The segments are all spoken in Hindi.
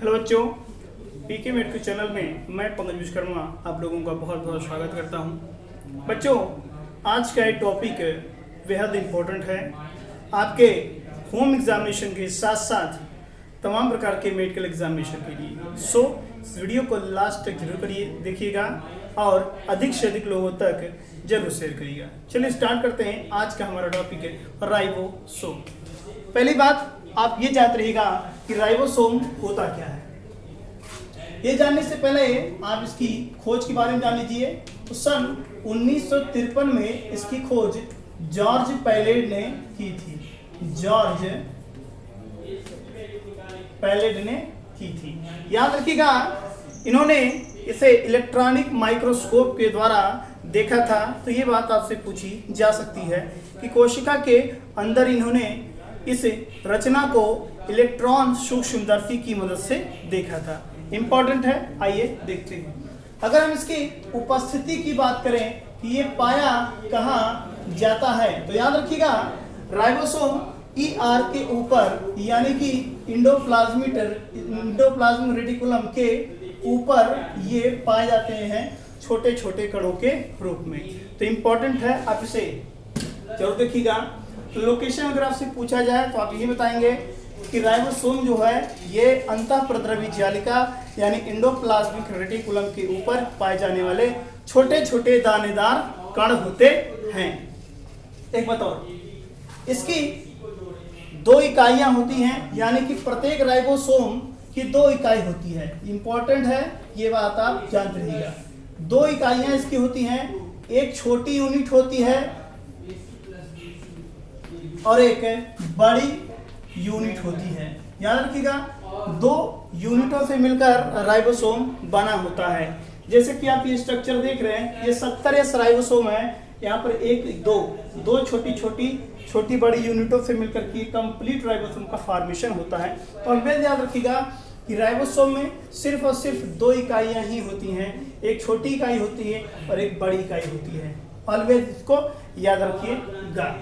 हेलो बच्चों, पीके मेड के चैनल में मैं पंकज विश्वकर्मा आप लोगों का बहुत बहुत स्वागत करता हूं। बच्चों, आज का ये टॉपिक बेहद इम्पोर्टेंट है। आपके होम एग्जामिनेशन के साथ साथ तमाम प्रकार के मेडिकल एग्जामिनेशन के लिए। सो इस वीडियो को लास्ट तक जरूर करिए, देखिएगा और अधिक से अधिक लोगों तक जरूर शेयर करिएगा। चलिए स्टार्ट करते हैं। आज का हमारा टॉपिक है राइबोसोम। पहली बात आप ये जानते रहिएगा कि राइबोसोम होता क्या है। ये जानने से पहले आप इसकी खोज के बारे में जान लीजिए। तो सन 1953 में इसकी खोज जॉर्ज पैलेड ने की थी। जॉर्ज पैलेड ने की थी। याद रखिएगा, इन्होंने इसे इलेक्ट्रॉनिक माइक्रोस्कोप के द्वारा देखा था। तो ये बात आपसे पूछी जा सकती है कि कोशिका के अंदर इन्होंने इस रचना को इलेक्ट्रॉन सूक्ष्मदर्शी की मदद से देखा था। इंपॉर्टेंट है, आइए देखते हैं। अगर हम इसकी उपस्थिति की बात करें कि ये पाया कहाँ जाता है, तो याद रखिएगा राइबोसोम ER के ऊपर यानी कि इंडोप्लाज्मिक रेटिकुलम के ऊपर ये पाए जाते हैं छोटे छोटे कणों के रूप में। तो इंपॉर्टेंट है, आप इसे जरूर देखिएगा। तो लोकेशन अगर आपसे पूछा जाए तो आप ये बताएंगे कि राइबोसोम जो है ये अंतःप्रद्रवी जालिका यानी इंडोप्लाज्मिक रेटिकुलम के ऊपर पाए जाने वाले छोटे छोटे दानेदार कण होते हैं। एक बात और, इसकी 2 इकाइयां होती हैं, यानी कि प्रत्येक राइबोसोम की 2 इकाई होती है। इंपॉर्टेंट है, ये बात आप जानते रहिएगा। 2 इकाइयां इसकी होती हैं, एक छोटी यूनिट होती है और एक बड़ी यूनिट होती है। याद रखिएगा, 2 यूनिटों से मिलकर राइबोसोम बना होता है। जैसे कि आप ये स्ट्रक्चर देख रहे हैं, ये 70 राइबोसोम है। यहाँ पर 1 2 छोटी बड़ी यूनिटों से मिलकर के कंप्लीट राइबोसोम का फॉर्मेशन होता है। तो ऑलवेज याद रखिएगा कि राइबोसोम में सिर्फ और सिर्फ 2 इकाइयां ही होती हैं, एक छोटी इकाई होती है और एक बड़ी इकाई होती है। ऑलवेज इसको याद रखिएगा।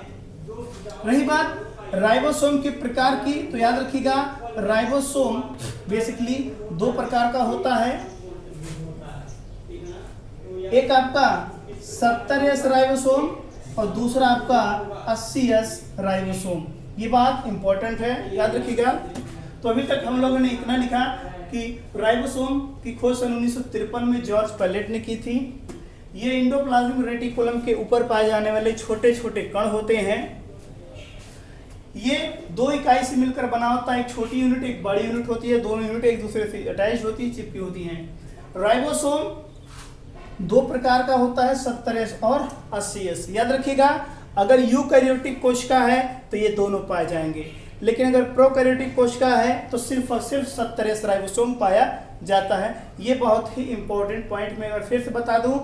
रही बात राइबोसोम के प्रकार की, तो याद रखिएगा राइबोसोम बेसिकली 2 प्रकार का होता है। एक आपका 70S राइबोसोम और दूसरा आपका 80S राइबोसोम। ये बात इंपॉर्टेंट है, याद रखिएगा। तो अभी तक हम लोगों ने इतना लिखा कि राइबोसोम की खोज सन 1953 में जॉर्ज पैलेट ने की थी। ये इंडोप्लाज्मिक रेटिकुलम के ऊपर पाए जाने वाले छोटे छोटे कण होते हैं। ये 2 इकाई से मिलकर बना होता है, एक छोटी यूनिट एक बड़ी यूनिट होती है। दोनों यूनिट एक दूसरे से अटैच होती है, चिपकी होती हैं। राइबोसोम 2 प्रकार का होता है, 70S और 80S। याद रखिएगा, अगर यूकैरियोटिक कोशिका है तो ये दोनों पाए जाएंगे, लेकिन अगर प्रोकैरियोटिक कोशिका है तो सिर्फ और सिर्फ 70S राइबोसोम पाया जाता है। ये बहुत ही इंपॉर्टेंट पॉइंट मैं अगर फिर से बता दूं,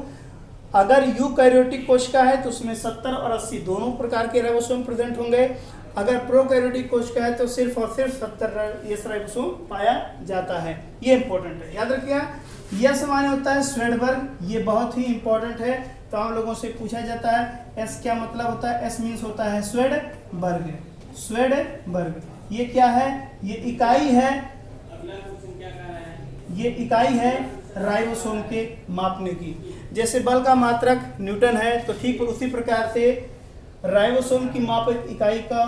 अगर यूकैरियोटिक कोशिका है तो उसमें 70 और 80 दोनों प्रकार के राइबोसोम प्रेजेंट होंगे। अगर प्रोकैरियोटिक कोशिका है तो सिर्फ और सिर्फ 70S राइबोसोम पाया जाता है। ये इंपॉर्टेंट है, याद रखिएगा। यह सामान्य होता है स्वेडबर्ग, ये बहुत ही इंपॉर्टेंट है। तो हम लोगों से पूछा जाता है एस क्या मतलब होता है। एस मीन्स होता है स्वेडबर्ग। स्वेडबर्ग ये क्या है? ये इकाई है, ये इकाई है राइबोसोम के मापने की। जैसे बल का मात्रक न्यूटन है, तो ठीक उसी प्रकार से राइबोसोम की मापक इकाई का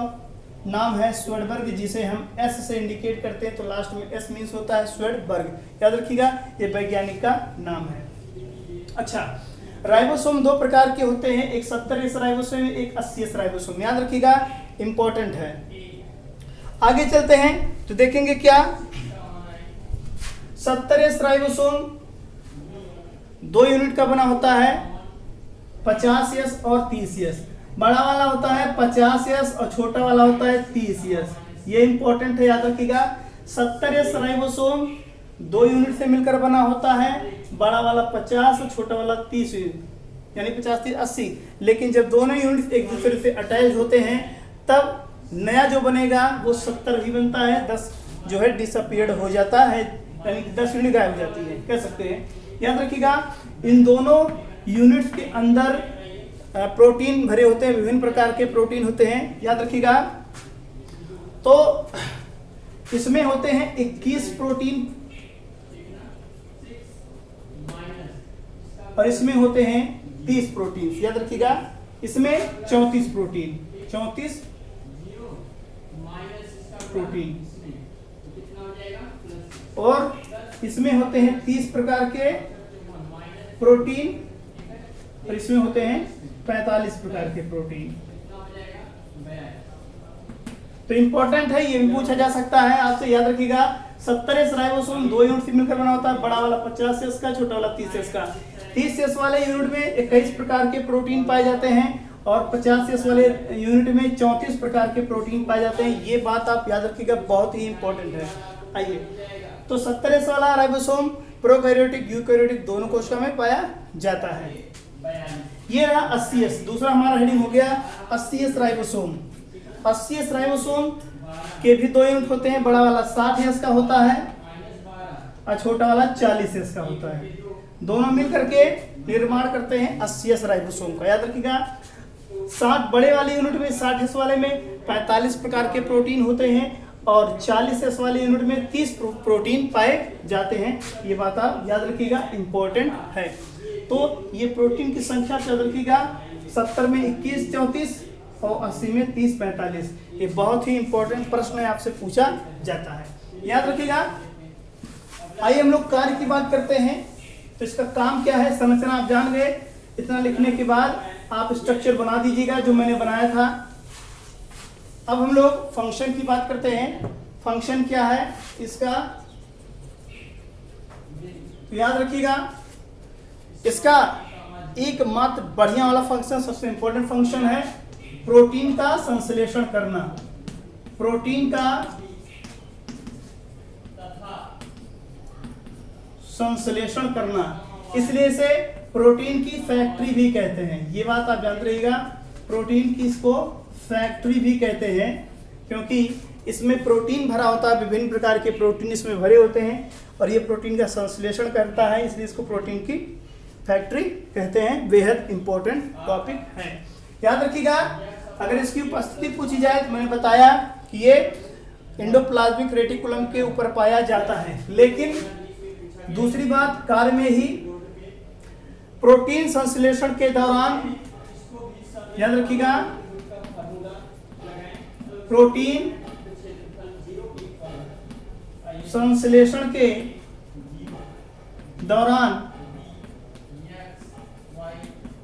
नाम है स्वेडबर्ग, जिसे हम एस से इंडिकेट करते हैं। तो लास्ट में एस मीन्स होता है स्वेडबर्ग। याद रखिएगा, ये वैज्ञानिक का नाम है। अच्छा, राइबोसोम 2 प्रकार के होते हैं, एक 70S राइबोसोम, एक 80S राइबोसोम। याद रखिएगा, इंपॉर्टेंट है। आगे चलते हैं तो देखेंगे क्या 70S राइबोसोम 2 यूनिट का बना होता है, 50S और 30S। बड़ा वाला होता है 50S और छोटा वाला होता है 30S। ये इंपॉर्टेंट है, याद रखिएगा। 70S राइबोसोम 2 यूनिट से मिलकर बना होता है, बड़ा वाला 50 और छोटा वाला 30 यानी 50 30 80। लेकिन जब दोनों यूनिट एक दूसरे से अटैच होते हैं तब नया जो बनेगा वो 70 भी बनता है, 10 जो है डिसअपीयर्ड हो जाता है, यानी 10 यूनिट गायब हो जाती है, कह सकते हैं। याद रखिएगा, इन दोनों यूनिट्स के अंदर प्रोटीन भरे होते हैं, विभिन्न प्रकार के प्रोटीन होते हैं। याद रखिएगा, तो इसमें होते हैं 21 प्रोटीन और इसमें होते हैं 30 प्रोटीन। याद रखिएगा, इसमें 34 प्रोटीन, 34 प्रोटीन, और इसमें होते हैं 30 प्रकार के प्रोटीन, और इसमें होते हैं 45 प्रकार के प्रोटीन। तो इंपॉर्टेंट है, ये भी पूछा जा सकता है आपसे। याद रखिएगा 70S राइबोसोम 2 यूनिट से मिलकर बना होता है, बड़ा वाला 50S का, छोटा वाला 30S का। 30S वाले यूनिट में 21 प्रकार के प्रोटीन पाए जाते हैं और 50S वाले यूनिट में 34 प्रकार के प्रोटीन पाए जाते हैं। ये बात आप याद रखिएगा, बहुत ही इंपॉर्टेंट है। आइए, तो 70S वाला राइबोसोम प्रोकैरियोटिक यूकैरियोटिक दोनों कोशिका में पाया जाता है। ये रहा 80S। दूसरा हमारा हेडिंग हो गया 80S राइबोसोम। 80S राइबोसोम के भी 2 यूनिट होते हैं, बड़ा वाला 60S का होता है और छोटा वाला 40S का होता है। दोनों मिल करके निर्माण करते हैं 80S राइबोसोम का। याद रखिएगा 60 बड़े वाले यूनिट में 60S वाले में 45 प्रकार के प्रोटीन होते हैं और 40S वाले यूनिट में 30 प्रोटीन पाए जाते हैं। ये बात आप याद रखिएगा, इंपॉर्टेंट है। तो ये प्रोटीन की संख्या याद रखिएगा, 70 में 21 34 और 80 में 30 45। ये बहुत ही इंपॉर्टेंट प्रश्न है, आपसे पूछा जाता है, याद रखिएगा। आइए हम लोग कार्य की बात करते हैं। तो इसका काम क्या है, संरचना आप जान गए। इतना लिखने के बाद आप स्ट्रक्चर बना दीजिएगा जो मैंने बनाया था। अब हम लोग फंक्शन की बात करते हैं। फंक्शन क्या है इसका, तो याद रखिएगा इसका एकमात्र बढ़िया वाला फंक्शन, सबसे इंपॉर्टेंट फंक्शन है प्रोटीन का संश्लेषण करना। प्रोटीन का संश्लेषण करना, इसलिए इसे प्रोटीन की फैक्ट्री भी कहते हैं। ये बात आप जानते रहिएगा, प्रोटीन की इसको फैक्ट्री भी कहते हैं, क्योंकि इसमें प्रोटीन भरा होता है, विभिन्न प्रकार के प्रोटीन इसमें भरे होते हैं और ये प्रोटीन का संश्लेषण करता है, इसलिए इसको प्रोटीन की फैक्ट्री कहते हैं। बेहद इंपॉर्टेंट टॉपिक है, याद रखिएगा। अगर इसकी उपस्थिति पूछी जाए तो मैंने बताया कि ये एंडोप्लाज्मिक रेटिकुलम के ऊपर पाया जाता है, लेकिन दूसरी बात कार्य में ही प्रोटीन संश्लेषण के दौरान, याद रखिएगा, प्रोटीन संश्लेषण के दौरान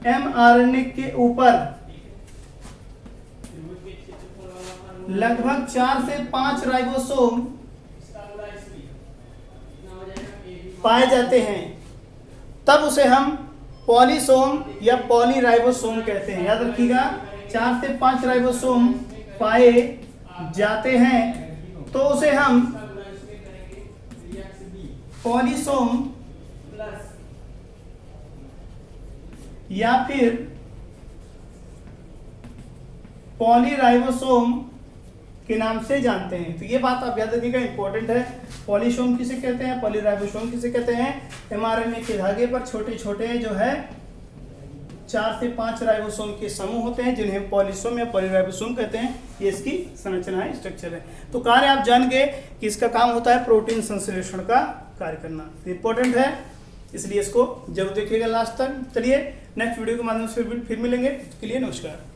mRNA के ऊपर लगभग 4 से 5 राइबोसोम पाए जाते हैं, तब उसे हम पॉलीसोम या पॉलीराइबोसोम कहते हैं। याद रखिएगा 4 से 5 राइबोसोम पाए जाते हैं तो उसे हम पॉलीसोम या फिर पॉलीराइबोसोम के नाम से जानते हैं। तो ये बात आप याद रखिएगा, इंपॉर्टेंट है। पॉलीसोम किसे कहते हैं, पॉलीराइबोसोम किसे कहते हैं, mRNA के धागे पर छोटे छोटे जो है 4 से 5 राइबोसोम के समूह होते हैं, जिन्हें पॉलीसोम या पॉलीराइबोसोम कहते हैं। ये इसकी संरचना है, स्ट्रक्चर है। तो कार्य आप जान गए कि इसका काम होता है प्रोटीन संश्लेषण का कार्य करना, इंपॉर्टेंट है, इसलिए इसको जरूर देखिएगा लास्ट तक। चलिए नेक्स्ट वीडियो के माध्यम से फिर मिलेंगे, के लिए नमस्कार।